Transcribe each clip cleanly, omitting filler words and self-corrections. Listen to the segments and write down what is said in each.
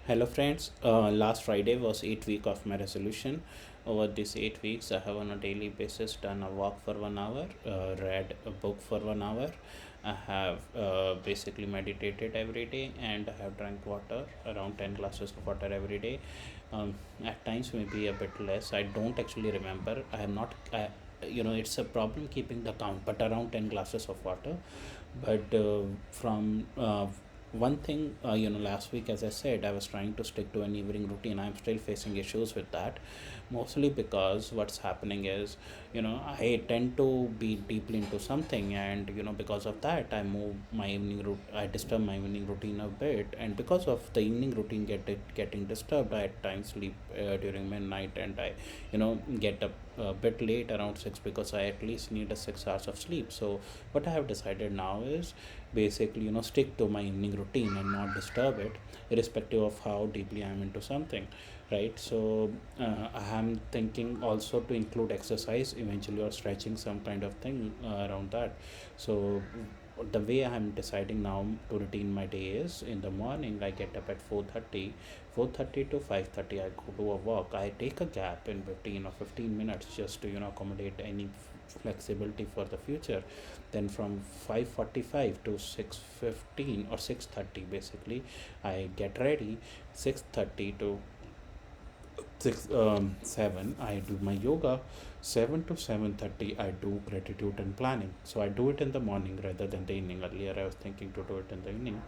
Hello friends. Last Friday was 8 week of my resolution. Over these 8 weeks, I have on a daily basis done a walk for 1 hour, read a book for 1 hour. I have basically meditated every day, and I have drank water around 10 glasses of water every day. At times, maybe a bit less. I don't actually remember. I am not. It's a problem keeping the count, but around 10 glasses of water. But from one thing, last week, as I said, I was trying to stick to an evening routine. I'm still facing issues with that, mostly because what's happening is, I tend to be deeply into something, and because of that, I disturb my evening routine a bit, and because of the evening routine getting disturbed, I at times sleep during midnight, and I, get up a bit late around 6 because I at least need a 6 hours of sleep. So what I have decided now is basically stick to my evening routine and not disturb it, irrespective of how deeply I'm into something, right? So I am thinking also to include exercise eventually, or stretching, some kind of thing around that. So the way I'm deciding now to routine my day is, in the morning I get up at 4:30. 4:30 to 5:30 I go to a walk. I take a gap in between of 15 minutes just to accommodate any flexibility for the future. Then from 5:45 to 6:15 or 6:30, basically I get ready. 6:30 to 7 I do my yoga. 7 to 7:30 I do gratitude and planning. So I do it in the morning rather than the evening. Earlier I was thinking to do it in the evening.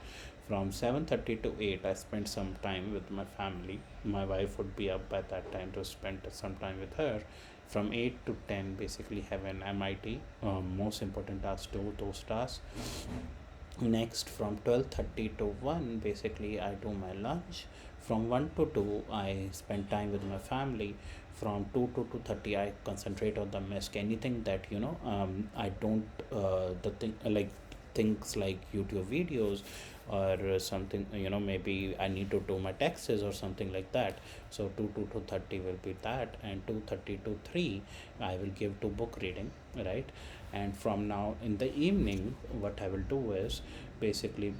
From 7:30 to 8 I spend some time with my family. My wife would be up by that time to spend some time with her. From 8 to 10, basically have an MIT, most important tasks, do those tasks. Next, from 12:30 to 1, basically I do my lunch. From 1 to 2 I spend time with my family. From 2 to 2:30 I concentrate on the mask. Anything that I don't the thing like things like YouTube videos, or something, maybe I need to do my taxes or something like that. So 2 to 2:30 will be that, and 2:30 to 3 I will give to book reading, right? And from now in the evening, what I will do is basically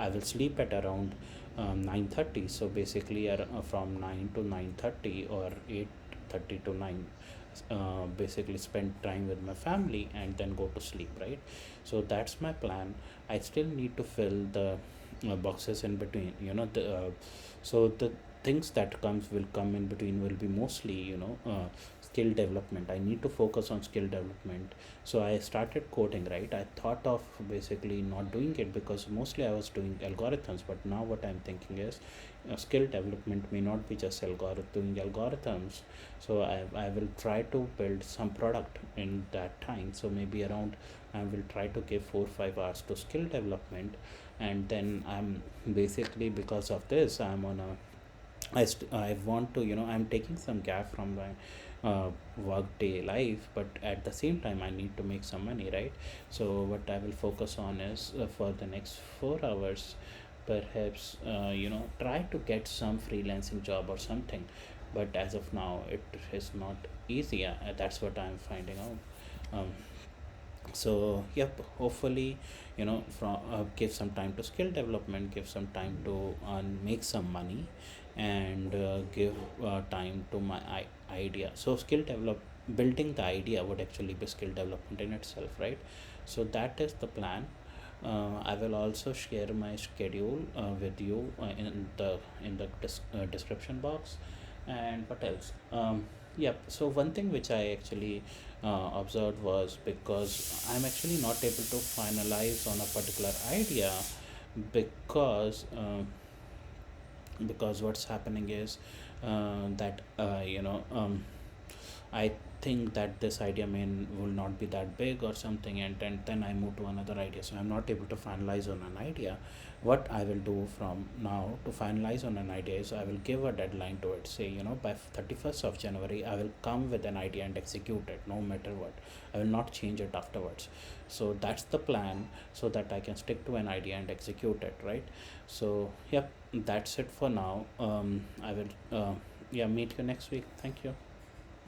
I will sleep at around 9:30. So basically from 9 to 9:30, or 8:30 to 9, basically spend time with my family and then go to sleep, right? So that's my plan. I still need to fill the boxes in between, so the things that comes will come in between will be mostly skill development. I need to focus on skill development. So I started coding, right? I thought of basically not doing it because mostly I was doing algorithms, but now what I'm thinking is skill development may not be just doing algorithms. So I will try to build some product in that time. So maybe around, I will try to give 4 or 5 hours to skill development. And then I'm basically, because of this, I'm on a I want to, I'm taking some gap from my work day life, but at the same time I need to make some money, right? So what I will focus on is, for the next 4 hours, perhaps try to get some freelancing job or something. But as of now it is not easy. That's what I'm finding out. So yep, hopefully, from give some time to skill development, give some time to make some money, and give time to my idea. So skill develop building the idea would actually be skill development in itself, right? So that is the plan. I will also share my schedule with you in the description box. And what else? Yep. So one thing which I actually observed was, because I'm actually not able to finalize on a particular idea, because what's happening is that I think that this idea will not be that big or something, and then I move to another idea. So I'm not able to finalize on an idea. What I will do from now to finalize on an idea is, I will give a deadline to it. Say, by 31st of January, I will come with an idea and execute it no matter what. I will not change it afterwards. So that's the plan, so that I can stick to an idea and execute it, right? So, yep, that's it for now. I will, yeah, meet you next week. Thank you.